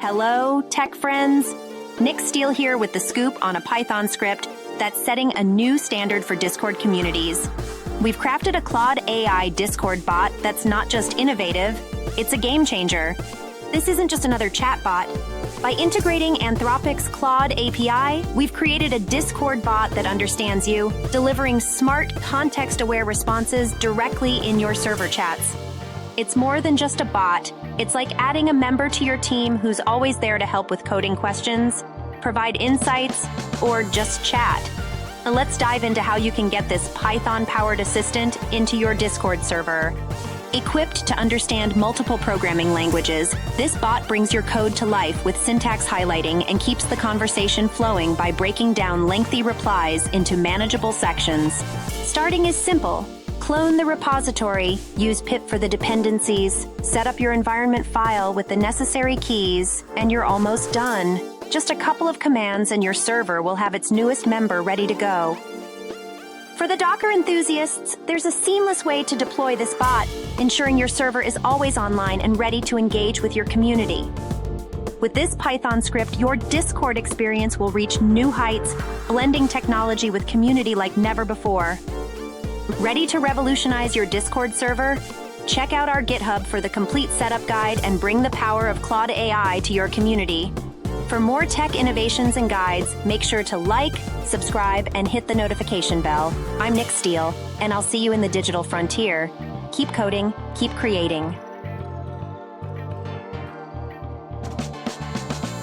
Hello, tech friends. Nick Steele here with the scoop on a Python script that's setting a new standard for Discord communities. We've crafted a Claude AI Discord bot that's not just innovative, it's a game changer. This isn't just another chatbot. By integrating Anthropic's Claude API, we've created a Discord bot that understands you, delivering smart, context-aware responses directly in your server chats. It's more than just a bot. It's like adding a member to your team who's always there to help with coding questions, provide insights, or just chat. And let's dive into how you can get this Python-powered assistant into your Discord server. Equipped to understand multiple programming languages, this bot brings your code to life with syntax highlighting and keeps the conversation flowing by breaking down lengthy replies into manageable sections. Starting is simple. Clone the repository, use pip for the dependencies, set up your environment file with the necessary keys, and you're almost done. Just a couple of commands and your server will have its newest member ready to go. For the Docker enthusiasts, there's a seamless way to deploy this bot, ensuring your server is always online and ready to engage with your community. With this Python script, your Discord experience will reach new heights, blending technology with community like never before. Ready to revolutionize your Discord server? Check out our GitHub for the complete setup guide and bring the power of Claude AI to your community. For more tech innovations and guides, make sure to like, subscribe, and hit the notification bell. I'm Nick Steele, and I'll see you in the digital frontier. Keep coding, keep creating.